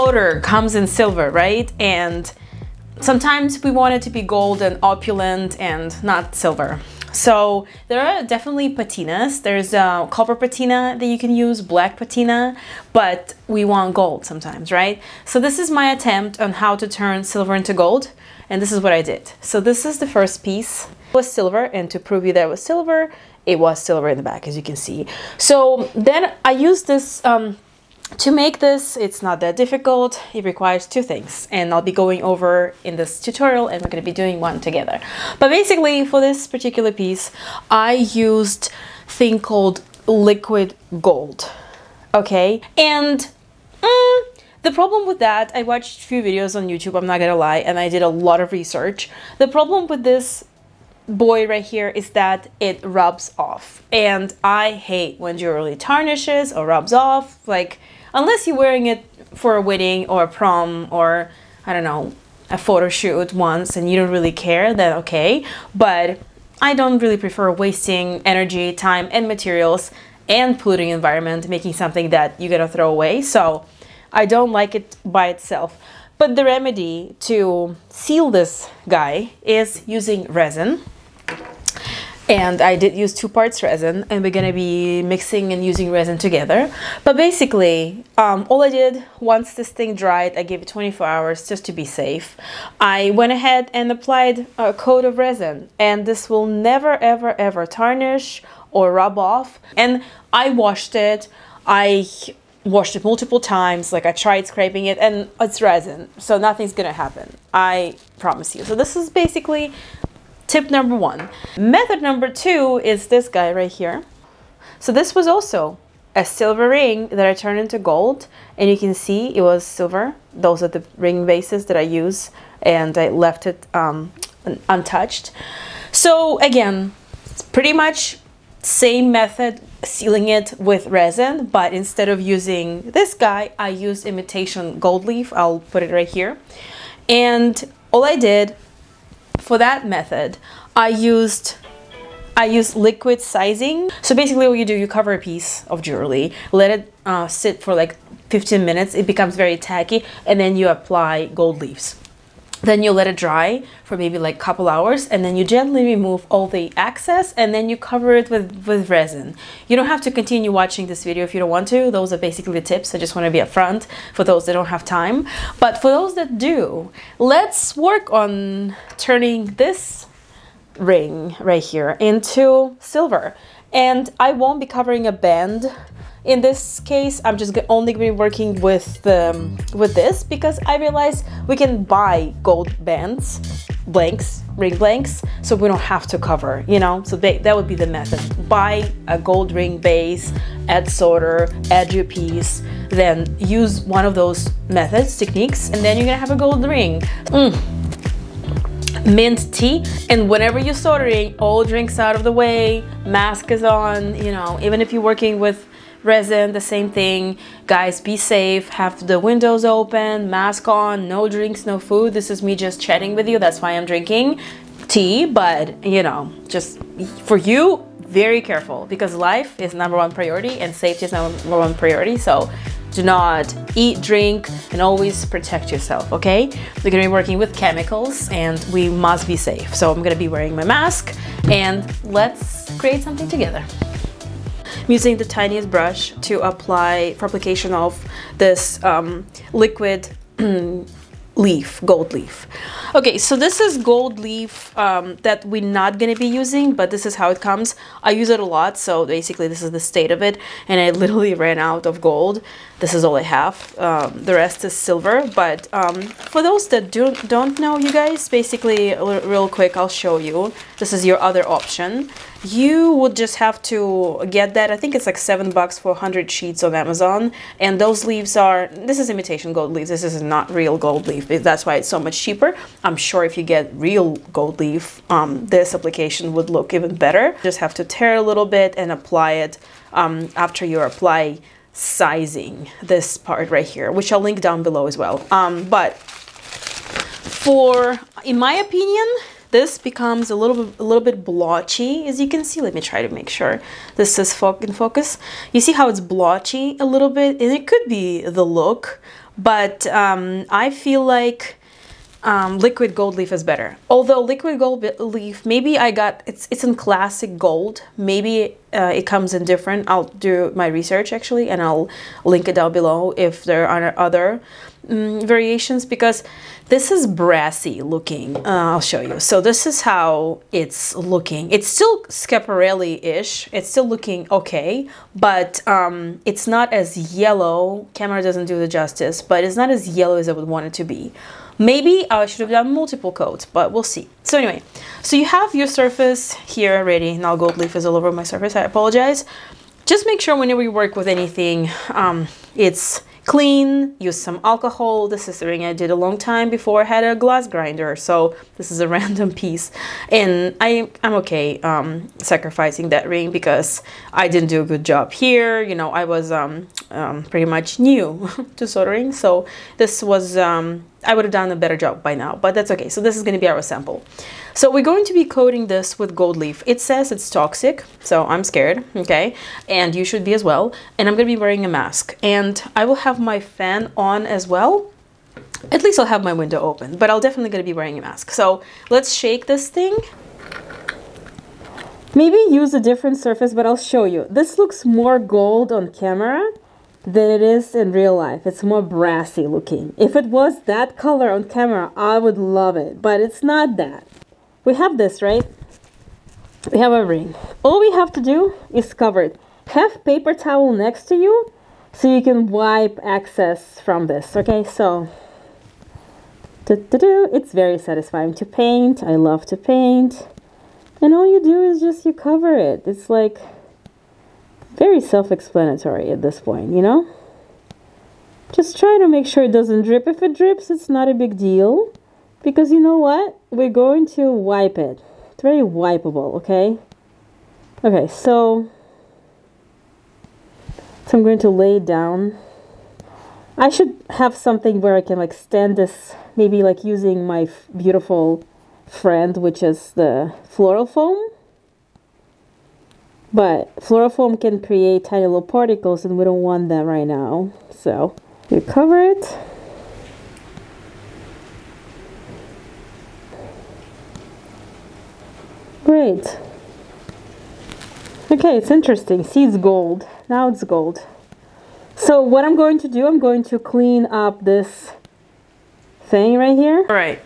solder comes in silver, right? And sometimes we want it to be gold and opulent and not silver. So there are definitely patinas. There's a copper patina that you can use, black patina, but we want gold sometimes, right? So this is my attempt on how to turn silver into gold, and this is what I did. So this is the first piece. It was silver, and to prove you that it was silver in the back, as you can see. So then I used this to make this. It's not that difficult. It requires two things, and I'll be going over in this tutorial, and we're going to be doing one together. But basically, for this particular piece, I used a thing called liquid gold. Okay, and the problem with that, I watched a few videos on YouTube, I'm not gonna lie, and I did a lot of research. The problem with this boy right here is that it rubs off, and I hate when jewelry tarnishes or rubs off. Like, unless you're wearing it for a wedding or a prom or, I don't know, a photo shoot once and you don't really care, then okay. But I don't really prefer wasting energy, time, and materials and polluting environment making something that you're gonna throw away. So I don't like it by itself. But the remedy to seal this guy is using resin. And I did use 2 parts resin, and we're gonna be mixing and using resin together. But basically, all I did, once this thing dried, I gave it 24 hours just to be safe. I went ahead and applied a coat of resin, and this will never, ever, ever tarnish or rub off. And I washed it. I washed it multiple times. Like, I tried scraping it, and it's resin, so nothing's gonna happen, I promise you. So this is basically tip number 1. Method number 2 is this guy right here. So this was also a silver ring that I turned into gold, and you can see it was silver. Those are the ring bases that I use, and I left it untouched. So again, it's pretty much same method, sealing it with resin, but instead of using this guy, I used imitation gold leaf. I'll put it right here. And all I did for that method, I used liquid sizing. So basically what you do, you cover a piece of jewelry, let it sit for like 15 minutes, it becomes very tacky, and then you apply gold leaves. Then you let it dry for maybe like a couple hours, and then you gently remove all the excess, and then you cover it with resin. You don't have to continue watching this video if you don't want to. Those are basically the tips. I just want to be upfront for those that don't have time. But for those that do, let's work on turning this ring right here into silver. And I won't be covering a band. In this case, I'm just only going to be working with this, because I realized we can buy gold bands, blanks, ring blanks, so we don't have to cover, you know. So that would be the method. Buy a gold ring base, add solder, add your piece, then use one of those methods, techniques, and then you're gonna have a gold ring. Mint tea. And whenever you're soldering, all drinks out of the way, mask is on, you know. Even if you're working with resin, the same thing. Guys, be safe, have the windows open, mask on, no drinks, no food. This is me just chatting with you, that's why I'm drinking tea. But you know, just for you, very careful, because life is #1 priority and safety is #1 priority. So do not eat, drink, and always protect yourself, okay? We're gonna be working with chemicals, and we must be safe. So I'm gonna be wearing my mask, and let's create something together. I'm using the tiniest brush to apply, for application of this liquid leaf, gold leaf. Okay, so this is gold leaf that we're not going to be using, but this is how it comes. I use it a lot, so basically this is the state of it, and I literally ran out of gold. This is all I have. The rest is silver, but for those that don't know, you guys, basically real quick, I'll show you. This is your other option. You would just have to get that. I think it's like $7 for 100 sheets on Amazon, and those leaves are, this is imitation gold leaves. This is not real gold leaf. That's why it's so much cheaper. I'm sure if you get real gold leaf, this application would look even better. Just have to tear a little bit and apply it after you apply sizing this part right here, which I'll link down below as well. But in my opinion, this becomes a little bit blotchy, as you can see. Let me try to make sure this is in focus. You see how it's blotchy a little bit, and it could be the look, but I feel like liquid gold leaf is better. Although liquid gold leaf, maybe I got, it's in classic gold. Maybe it comes in different. I'll do my research actually, and I'll link it down below if there are other variations, because this is brassy looking. I'll show you. So this is how it's looking. It's still Schiaparelli-ish. It's still looking okay, but it's not as yellow. Camera doesn't do the justice, but it's not as yellow as I would want it to be. Maybe I should have done multiple coats, but we'll see. So anyway, so you have your surface here already. Now gold leaf is all over my surface. I apologize. Just make sure whenever you work with anything, it's clean. Use some alcohol. This is the ring I did a long time before I had a glass grinder, so this is a random piece, and I'm okay sacrificing that ring because I didn't do a good job here. You know, I was pretty much new to soldering, so this was I would have done a better job by now, but that's okay. So this is going to be our sample. So we're going to be coating this with gold leaf. It says it's toxic, so I'm scared, okay? And you should be as well. And I'm going to be wearing a mask. And I will have my fan on as well. At least I'll have my window open, but I'll definitely going to be wearing a mask. So let's shake this thing. Maybe use a different surface, but I'll show you. This looks more gold on camera than it is in real life. It's more brassy looking. If it was that color on camera, I would love it, but it's not that. We have this, right? We have a ring. All we have to do is cover it. Have paper towel next to you so you can wipe excess from this, okay? So, it's very satisfying to paint. I love to paint. And all you do is just you cover it. It's like very self-explanatory at this point, you know? Just try to make sure it doesn't drip. If it drips, it's not a big deal, because you know what? We're going to wipe it. It's very wipeable, okay? Okay, so I'm going to lay it down. I should have something where I can like stand this, maybe like using my beautiful friend, which is the floral foam. But floral foam can create tiny little particles, and we don't want that right now. So you cover it. Great. Okay, it's interesting. See, it's gold. Now it's gold. So what I'm going to do, I'm going to clean up this thing right here. All right.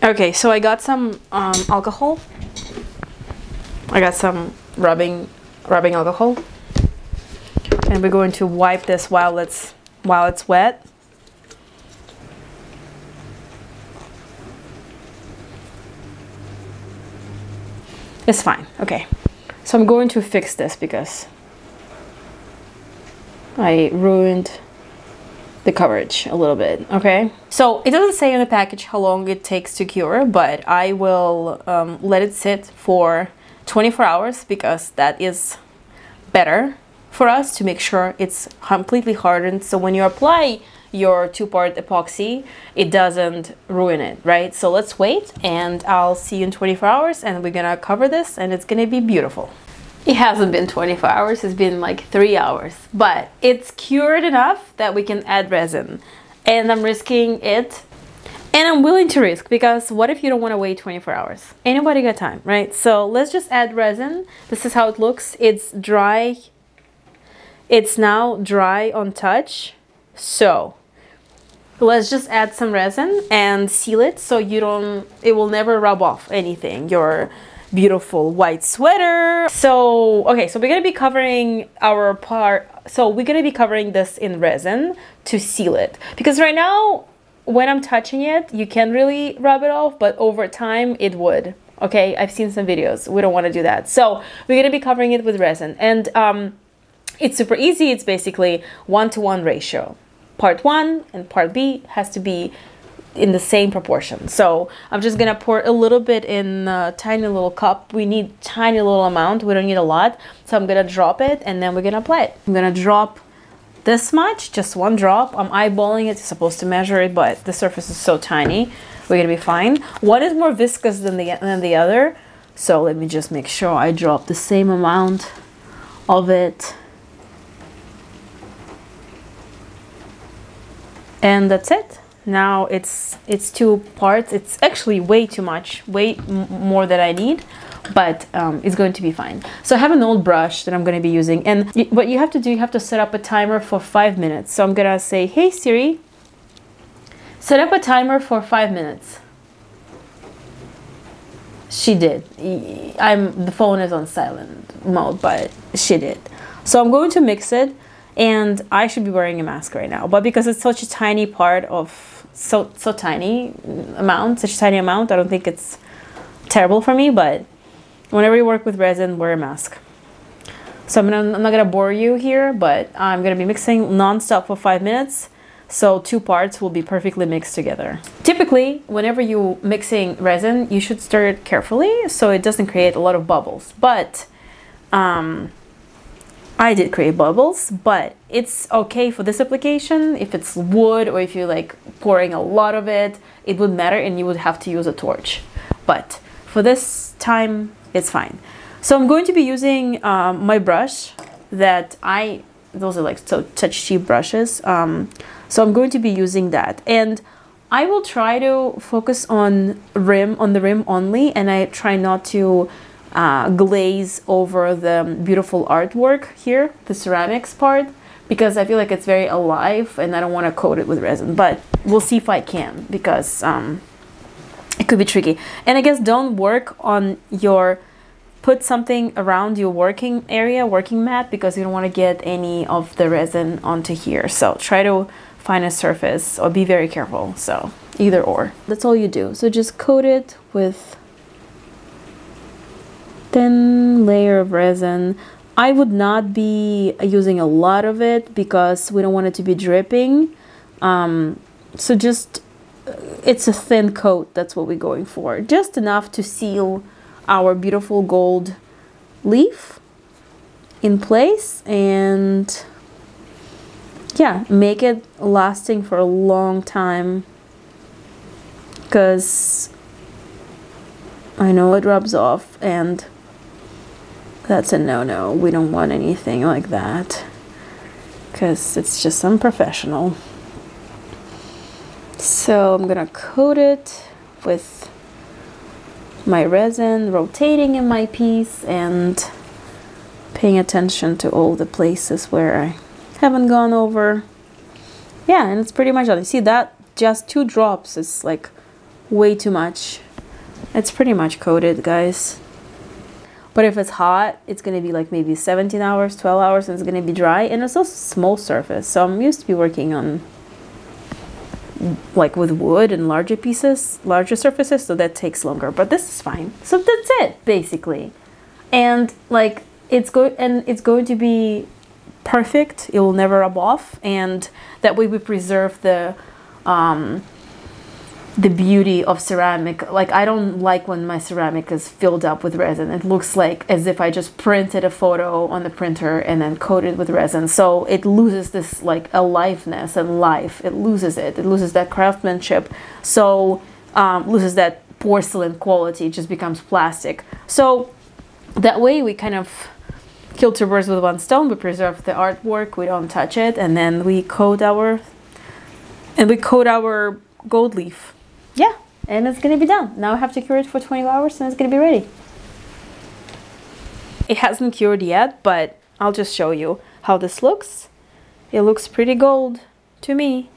Okay, so I got some alcohol. I got some rubbing alcohol, and we're going to wipe this while it's wet. It's fine. Okay, so I'm going to fix this because I ruined the coverage a little bit. Okay, so it doesn't say on the package how long it takes to cure, but I will let it sit for 24 hours because that is better for us to make sure it's completely hardened. So when you apply your two-part epoxy, it doesn't ruin it, right? So let's wait, and I'll see you in 24 hours, and we're gonna cover this, and it's gonna be beautiful. It hasn't been 24 hours, it's been like 3 hours, but it's cured enough that we can add resin, and I'm risking it. And I'm willing to risk, because what if you don't want to wait 24 hours? Anybody got time, right? So let's just add resin. This is how it looks. It's dry. It's now dry on touch. So let's just add some resin and seal it so it will never rub off anything. Your beautiful white sweater. So, okay, so we're going to be covering our part. So we're going to be covering this in resin to seal it, because right now, when I'm touching it, you can't really rub it off, but over time it would. Okay, I've seen some videos. We don't want to do that. So we're going to be covering it with resin, and it's super easy. It's basically 1-to-1 ratio. Part 1 and part B has to be in the same proportion. So I'm just going to pour a little bit in a tiny little cup. We need tiny little amount. We don't need a lot. So I'm going to drop it, and then we're going to apply it. I'm going to drop this much, just one drop. I'm eyeballing it. You're supposed to measure it, but the surface is so tiny. We're gonna be fine. One is more viscous than the other, so let me just make sure I drop the same amount of it And that's it. Now it's 2 parts. It's actually way too much, way more than I need, but it's going to be fine. So I have an old brush that I'm going to be using, and what you have to do, you have to set up a timer for 5 minutes. So I'm gonna say, hey Siri, set up a timer for 5 minutes. She did. The phone is on silent mode, but she did. So I'm going to mix it, and I should be wearing a mask right now, but because it's such a tiny part of such a tiny amount, I don't think it's terrible for me, but whenever you work with resin, wear a mask. So I'm not gonna bore you here, but I'm gonna be mixing non-stop for 5 minutes. So 2 parts will be perfectly mixed together. Typically, whenever you're mixing resin, you should stir it carefully so it doesn't create a lot of bubbles. But I did create bubbles, but it's okay for this application. If it's wood or if you're like pouring a lot of it, it would matter and you would have to use a torch. But for this time, it's fine. So I'm going to be using my brush that those are like such cheap brushes. So I'm going to be using that. And I will try to focus on the rim only, and I try not to glaze over the beautiful artwork here, the ceramics part, because I feel like it's very alive and I don't want to coat it with resin, but we'll see if I can, because it could be tricky. And I guess don't work on put something around your working mat, because you don't want to get any of the resin onto here. So try to find a surface or be very careful. So either or, that's all you do. So just coat it with thin layer of resin. I would not be using a lot of it because we don't want it to be dripping. So just, it's a thin coat, that's what we're going for. Just enough to seal our beautiful gold leaf in place, and yeah, make it lasting for a long time, because I know it rubs off, and that's a no-no. We don't want anything like that, because it's just unprofessional. So I'm gonna coat it with my resin, rotating in my piece and paying attention to all the places where I haven't gone over. Yeah, and it's pretty much done. You see that? Just 2 drops is like way too much. It's pretty much coated, guys. But if it's hot, it's gonna be like maybe 17 hours, 12 hours, and it's gonna be dry. And it's also a small surface, so I'm used to be working on like with wood and larger pieces, larger surfaces, so that takes longer, but this is fine. So that's it basically. And like it's going to be perfect. It will never rub off, and that way we preserve the beauty of ceramic. Like, I don't like when my ceramic is filled up with resin. It looks like as if I just printed a photo on the printer and then coated with resin. So it loses this like aliveness and life. It loses it. It loses that craftsmanship. So loses that porcelain quality. It just becomes plastic. So that way we kind of kill 2 birds with 1 stone. We preserve the artwork. We don't touch it, and then we coat our gold leaf. Yeah, and it's gonna be done. Now I have to cure it for 20 hours and it's gonna be ready. It hasn't cured yet, but I'll just show you how this looks. It looks pretty gold to me,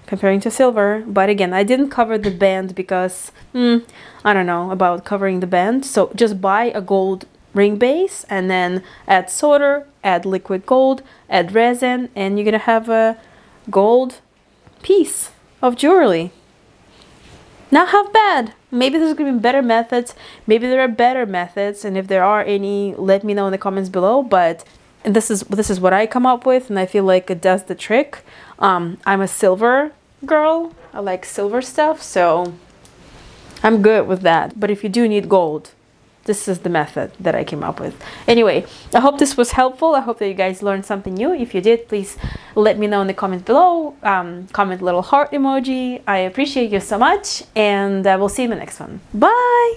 comparing to silver. But again, I didn't cover the band because, I don't know about covering the band. So just buy a gold ring base and then add solder, add liquid gold, add resin, and you're gonna have a gold piece of jewelry. Not half bad. Maybe there's gonna be better methods. Maybe there are better methods, and if there are any, let me know in the comments below. But this is what I come up with, and I feel like it does the trick. I'm a silver girl. I like silver stuff, so I'm good with that. But if you do need gold, this is the method that I came up with. Anyway, I hope this was helpful. I hope that you guys learned something new. If you did, please let me know in the comments below. Comment little heart emoji. I appreciate you so much, and we'll see you in the next one. Bye!